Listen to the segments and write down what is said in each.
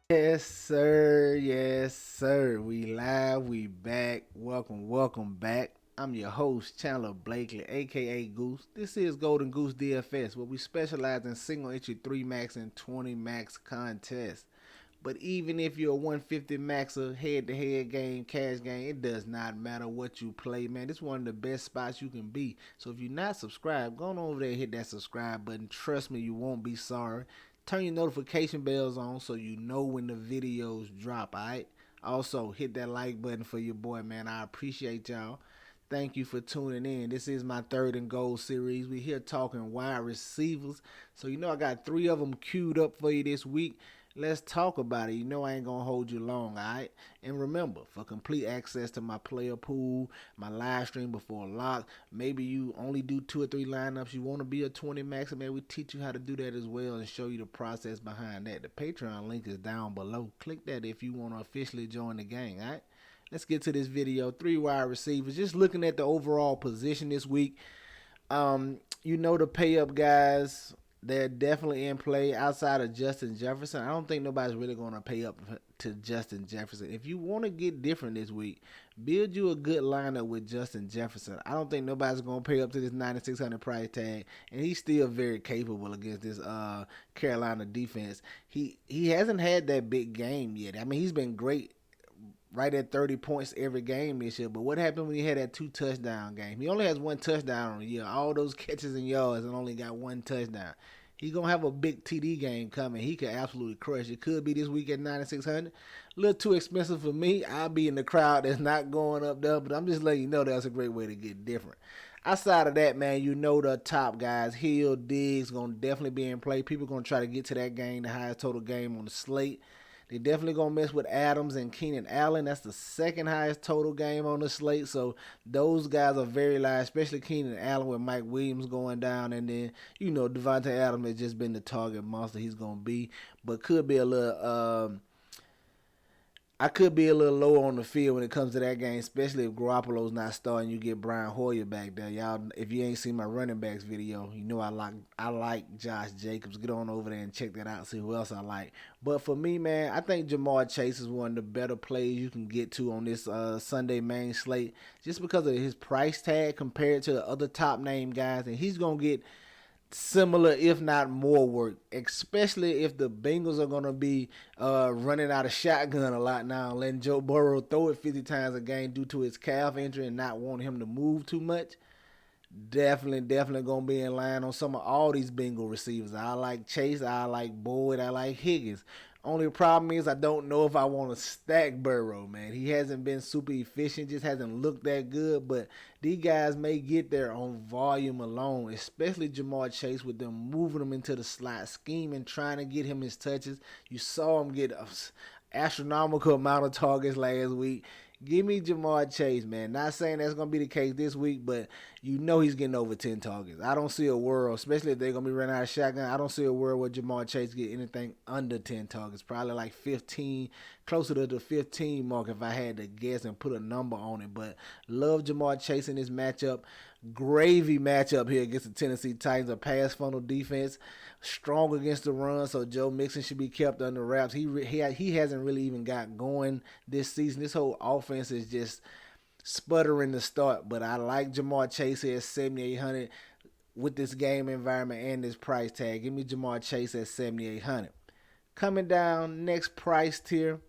Yes, sir. Yes, sir. We live. We back. Welcome back. I'm your host, Chandler Blakely, aka Goose. This is Golden Goose DFS, where we specialize in single entry 3 max and 20 max contests. But even if you're a 150 maxer, head to head game, cash game, it does not matter what you play, man. It's one of the best spots you can be. So if you're not subscribed, go on over there and hit that subscribe button. Trust me, you won't be sorry. Turn your notification bells on so you know when the videos drop, alright? Also, hit that like button for your boy, man. I appreciate y'all. Thank you for tuning in. This is my third and goal series. We here talking wide receivers. So I got three of them queued up for you this week. Let's talk about it. I ain't gonna hold you long, alright? And remember, for complete access to my player pool, my live stream before lock, maybe you only do 2 or 3 lineups. You want to be a 20 max, man, we teach you how to do that as well and show you the process behind that. The Patreon link is down below. Click that if you want to officially join the gang, alright? Let's get to this video. 3 wide receivers. Just looking at the overall position this week. The pay up guys, they're definitely in play outside of Justin Jefferson. I don't think nobody's really going to pay up to Justin Jefferson. If you want to get different this week, build you a good lineup with Justin Jefferson. I don't think nobody's going to pay up to this 9,600 price tag, and he's still very capable against this Carolina defense. He hasn't had that big game yet. I mean, he's been great right at 30 points every game this year. But what happened when he had that 2 touchdown game? He only has 1 touchdown on the year. All those catches and yards and only got 1 touchdown. He's going to have a big TD game coming. He could absolutely crush. It could be this week at 9,600. A little too expensive for me. I'll be in the crowd that's not going up there, but I'm just letting you know that's a great way to get different. Outside of that, man, the top guys, Hill, Diggs, going to definitely be in play. People going to try to get to that game, the highest total game on the slate. They definitely gonna mess with Adams and Keenan Allen. That's the second highest total game on the slate. So those guys are very live, especially Keenan Allen with Mike Williams going down, and then Devontae Adams has just been the target monster he's gonna be, but could be a little. I could be a little low on the field when it comes to that game, especially if Garoppolo's not starting. You get Brian Hoyer back there, y'all. If you ain't seen my running backs video, I like Josh Jacobs. Get on over there and check that out. See who else I like. But for me, man, I think Jamar Chase is one of the better plays you can get to on this Sunday main slate, just because of his price tag compared to the other top name guys, and he's gonna get similar, if not more work, especially if the Bengals are going to be running out of shotgun a lot now, letting Joe Burrow throw it 50 times a game due to his calf injury and not wanting him to move too much. Definitely gonna be in line on some of all these Bengal receivers. I like Chase, I like Boyd, I like Higgins. Only problem is I don't know if I want to stack Burrow, man. He hasn't been super efficient, just hasn't looked that good. But these guys may get there on volume alone, especially Jamar Chase with them moving him into the slot scheme and trying to get him his touches. You saw him get an astronomical amount of targets last week. Give me Jamar Chase, man. Not saying that's going to be the case this week, but he's getting over 10 targets. I don't see a world, especially if they're going to be running out of shotgun, I don't see a world where Jamar Chase get anything under 10 targets. Probably like 15, closer to the 15 mark if I had to guess and put a number on it. But love Jamar Chase in this matchup. Gravy matchup here against the Tennessee Titans, a pass funnel defense, strong against the run, so Joe Mixon should be kept under wraps. He hasn't really even got going this season. This whole offense is just sputtering to start, but I like Jamar Chase here at 7,800 with this game environment and this price tag. Give me Jamar Chase at 7,800. Coming down, next price tier.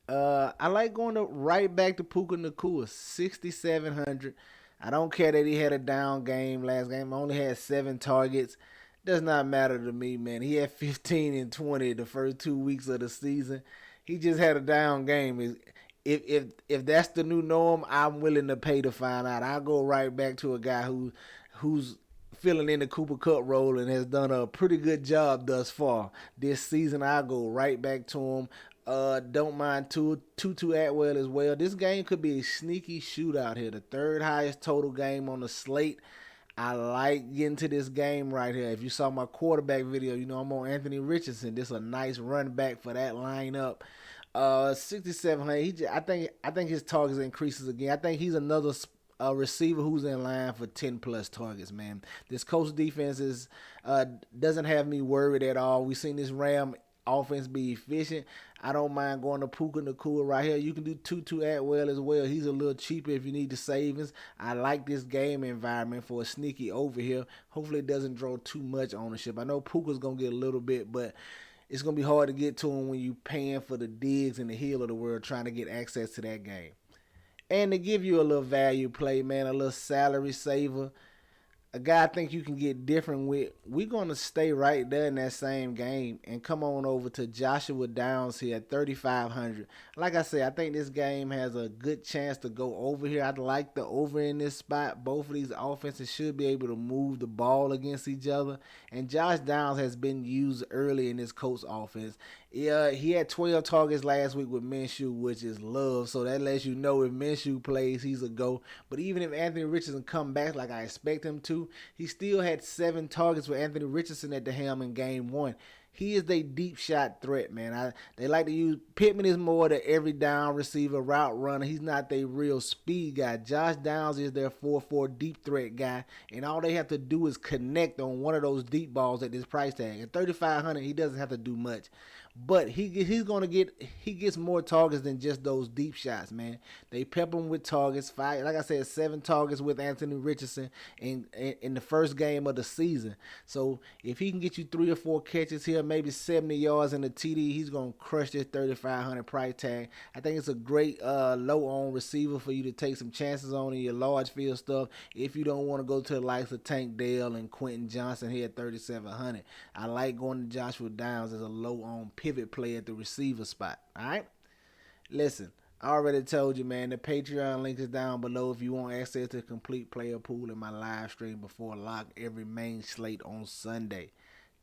I like going right back to Puka Nakua, 6,700. I don't care that he had a down game last game. Only had 7 targets. Does not matter to me, man. He had 15 and 20 the first 2 weeks of the season. He just had a down game. If that's the new norm, I'm willing to pay to find out. I'll go right back to a guy who's filling in the Cooper Cup role and has done a pretty good job thus far this season. I'll go right back to him. Don't mind Tutu Atwell as well. This game could be a sneaky shootout here. The third highest total game on the slate. I like getting to this game right here. If you saw my quarterback video, I'm on Anthony Richardson. This is a nice run back for that lineup. 6,700. I think his targets increases again. I think he's another receiver who's in line for 10 plus targets, man. This Colts defense doesn't have me worried at all. We've seen this Ram offense be efficient, I don't mind going to Puka Nakua right here. You can do Tutu Atwell as well. He's a little cheaper if you need the savings. I like this game environment for a sneaky over here. Hopefully it doesn't draw too much ownership. I know Puka's going to get a little bit, but it's going to be hard to get to him when you paying for the Diggs and the Hill of the world trying to get access to that game. And to give you a little value play, man, a little salary saver, a guy I think you can get different with, we're going to stay right there in that same game and come on over to Joshua Downs here at 3,500. Like I said, I think this game has a good chance to go over here. I'd like the over in this spot. Both of these offenses should be able to move the ball against each other. And Josh Downs has been used early in this Colts offense. Yeah, he had 12 targets last week with Minshew, which is love. So that lets you know if Minshew plays, he's a go. But even if Anthony Richardson come back like I expect him to, he still had 7 targets with Anthony Richardson at the helm in game 1. He is a deep shot threat, man. They like to use Pittman is more the every down receiver, route runner. He's not their real speed guy. Josh Downs is their 4-4 deep threat guy, and all they have to do is connect on one of those deep balls at this price tag. At 3,500, he doesn't have to do much. But he gets more targets than just those deep shots, man. They pepper him with targets. 5, like I said, 7 targets with Anthony Richardson in the first game of the season. So if he can get you 3 or 4 catches here, maybe 70 yards in the TD, he's gonna crush this 3,500 price tag. I think it's a great low-owned receiver for you to take some chances on in your large field stuff. If you don't want to go to the likes of Tank Dell and Quentin Johnson here at 3,700, I like going to Joshua Downs as a low-owned pivot play at the receiver spot. All right, listen, I already told you, man, the Patreon link is down below if you want access to the complete player pool in my live stream before lock every main slate on Sunday.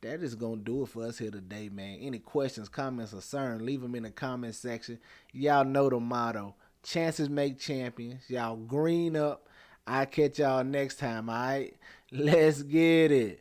That is gonna do it for us here today, man. Any questions, comments, or concerns, leave them in the comment section. Y'all know the motto: chances make champions. Y'all green up. I'll catch y'all next time. All right, let's get it.